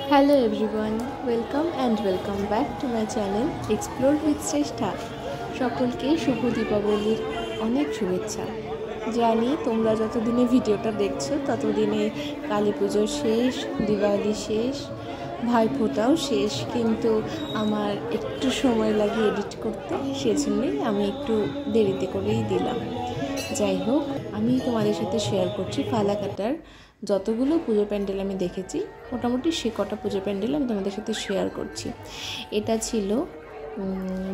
Hello everyone, welcome and welcome back to my channel Explore with Shrestha। সকলকে শুভ দীপাবলির অনেক শুভেচ্ছা। জানি তোমরা যতদিনে ভিডিওটা দেখছো ততদিনে কালী পুজো শেষ, দিওয়ালি শেষ, ভাইফোঁটাও শেষ, কিন্তু আমার একটু সময় লাগে এডিট করতে, সেজন্যই আমি একটু দেরিতে করেই দিলাম। যাই হোক, আমি তোমাদের সাথে শেয়ার করছি ফালাকাটার যতগুলো পুজো প্যান্ডেল আমি দেখেছি, মোটামুটি সে কটা পুজো প্যান্ডেল আমি তোমাদের সাথে শেয়ার করছি। এটা ছিল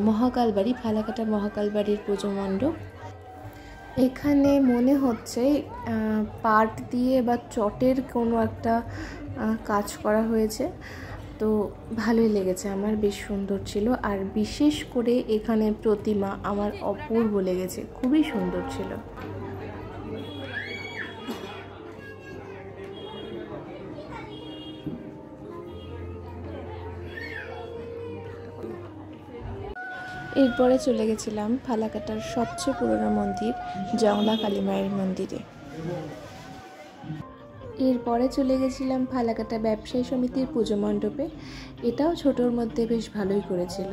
মহাকালবাড়ি, ফালাকাটা মহাকালবাড়ির পুজো মণ্ডপ। এখানে মনে হচ্ছে পাট দিয়ে বা চটের কোনো একটা কাজ করা হয়েছে, তো ভালোই লেগেছে আমার, বেশ সুন্দর ছিল। আর বিশেষ করে এখানে প্রতিমা আমার অপূর্ব লেগেছে, খুবই সুন্দর ছিল। এরপরে চলে গেছিলাম ফালাকাটার সবচেয়ে পুরনো মন্দির জংলা কালী মায়ের মন্দিরে। এরপরে চলে গেছিলাম ফালাকাটা ব্যবসায়ী সমিতির পুজো মণ্ডপে। এটাও ছোটোর মধ্যে বেশ ভালোই করেছিল।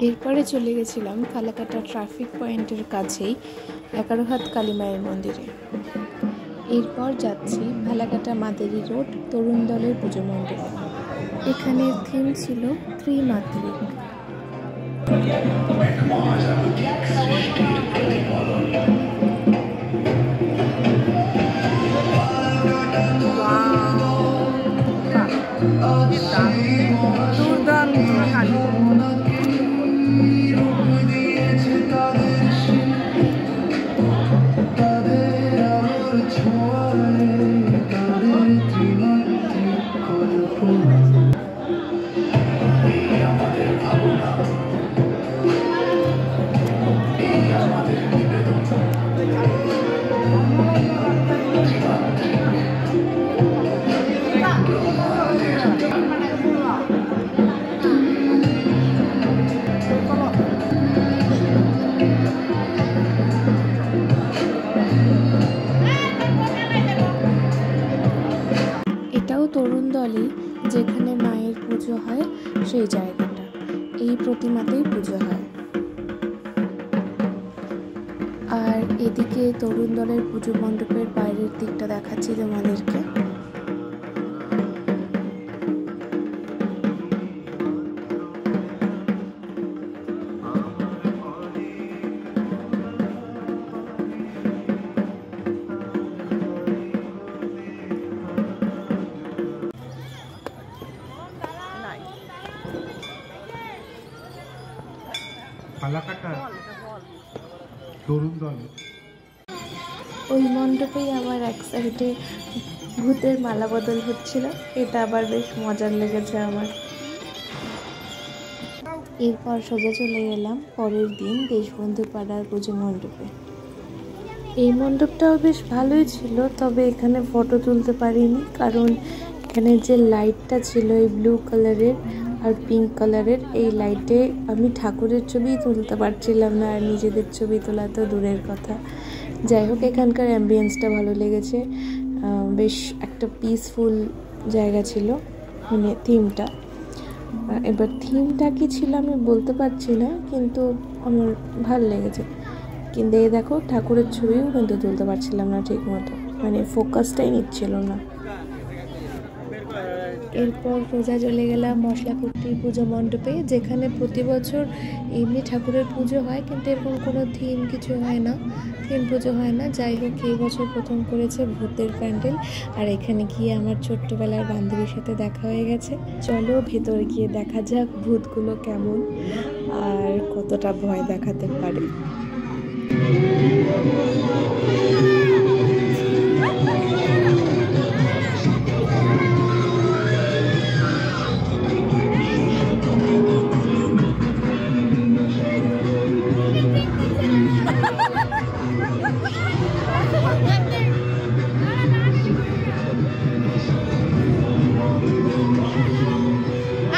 এরপরে চলে গেছিলাম ফালাকাটা ট্রাফিক পয়েন্টের কাছেই 11 হাত কালী মায়ের মন্দিরে। এরপর যাচ্ছি ফালাকাটা মাদেরি রোড তরুণ দলের পুজো মণ্ডপে। এখানের থিম ছিল ত্রিমাত্রিক। তরুণ দলই যেখানে মায়ের পুজো হয় সেই জায়গাটা, এই প্রতিমাতেই পুজো হয়। আর এদিকে তরুণ দলের পুজো মণ্ডপের বাইরের দিকটা দেখাচ্ছি তোমাদেরকে। ওই মণ্ডপেই আমার এক সাইডে ভূতের মালা বদল হচ্ছিল, এটা আবার বেশ মজার লেগেছে আমার। এরপর সোজা চলে গেলাম পরের দিন দেশবন্ধু পাড়ার পুজো মণ্ডপে। এই মণ্ডপটাও বেশ ভালোই ছিল, তবে এখানে ফটো তুলতে পারিনি, কারণ এখানে যে লাইটটা ছিল এই ব্লু কালারের আর পিঙ্ক কালারের, এই লাইটে আমি ঠাকুরের ছবি তুলতে পারছিলাম না, আর নিজেদের ছবি তোলা তো দূরের কথা। যাই হোক, এখানকার অ্যাম্বিয়েন্সটা ভালো লেগেছে, বেশ একটা পিসফুল জায়গা ছিল, মানে থিমটা। এবার থিমটা কি ছিল আমি বলতে পারছি না, কিন্তু আমার ভালো লেগেছে। কিন্তু এই দেখো, ঠাকুরের ছবিও কিন্তু তুলতে পারছিলাম না ঠিক মতো, মানে ফোকাসটাই নিচ্ছিল না। এরপর সোজা চলে গেলাম মশলাকুটির পুজো মণ্ডপে, যেখানে প্রতি বছর এমনি ঠাকুরের পুজো হয়, কিন্তু এরকম কোনো থিম কিছু হয় না, থিম পুজো হয় না। যাই হোক, এই বছর প্রথম করেছে ভূতের প্যান্ডেল, আর এখানে গিয়ে আমার ছোট্টবেলার বান্ধবীর সাথে দেখা হয়ে গেছে। চলো ভেতর গিয়ে দেখা যাক ভূতগুলো কেমন আর কতটা ভয় দেখাতে পারে।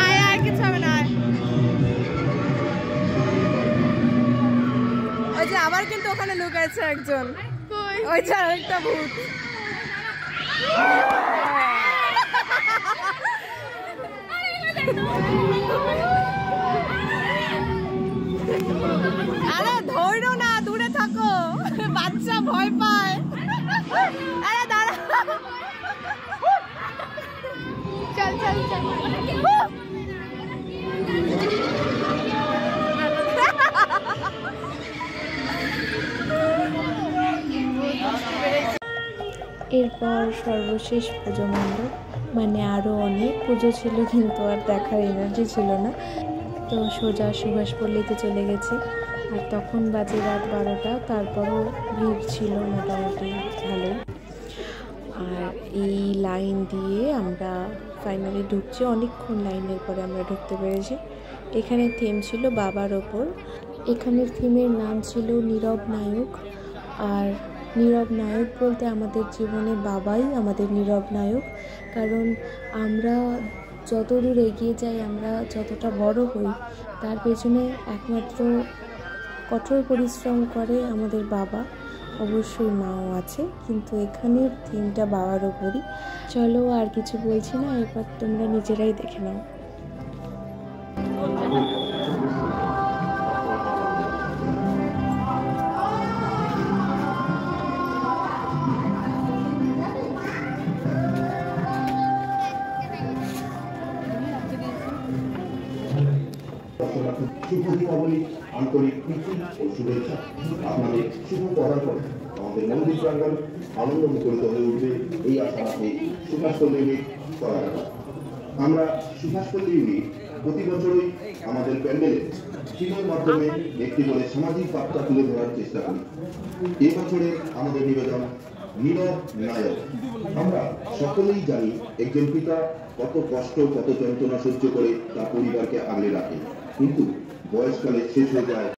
Ay, ay, কিছু হবে না। গেছে একজন, ওই যে আরেকটা ভূত। আরে ধরো না, দূরে থাকো, বাচ্চা ভয় পায়। আরে দাঁড়া, চল চল চল। এরপর সর্বশেষ পুজো মণ্ডপ, মানে আরও অনেক পুজো ছিল কিন্তু আর দেখার এনার্জি ছিল না, তো সোজা সুভাষপল্লিতে চলে গেছি। আর তখন বাজে রাত 12টা, তারপরও ভিড় ছিল মোটামুটি ভালো। আর এই লাইন দিয়ে আমরা ফাইনালি ঢুকছি, অনেকক্ষণ লাইনের পরে আমরা ঢুকতে পেরেছি। এখানে থিম ছিল বাবার ওপর, এখানের থিমের নাম ছিল নীরব নায়ক। আর নীরব নায়ক বলতে আমাদের জীবনে বাবাই আমাদের নীরব নায়ক, কারণ আমরা যত দূর এগিয়ে যাই, আমরা যতটা বড় হই, তার পেছনে একমাত্র কঠোর পরিশ্রম করে আমাদের বাবা, অবশ্যই মাও আছে, কিন্তু এখানের থিমটা বাবার ওপরই। চলো আর কিছু বলছি না, এবার তোমরা নিজেরাই দেখে নাও। শুভ দীপাবলি, আন্তরিক প্রীতি ও শুভেচ্ছা। আপনাদের শুভ পদার্পণ আমাদের মন্দির প্রাঙ্গণ আনন্দ মুখরিত হয়ে উঠবে এই আশা রাখে সুভাষপল্লী ইউনিট করাঘাটা। আমরা সুভাষপল্লী ইউনিট প্রতি বছরই আমাদের প্যান্ডেলে থিমের মাধ্যমে একটি করে সামাজিক বার্তা তুলে ধরার চেষ্টা করি। এই বছরে আমাদের নিবেদন নীরব নায়ক। আমরা সকলেই জানি একজন পিতা কত কষ্ট, কত যন্ত্রণা সহ্য করে তার পরিবারকে আগলে রাখে, কিন্তু বয়সকালে শেষ হয়ে যায়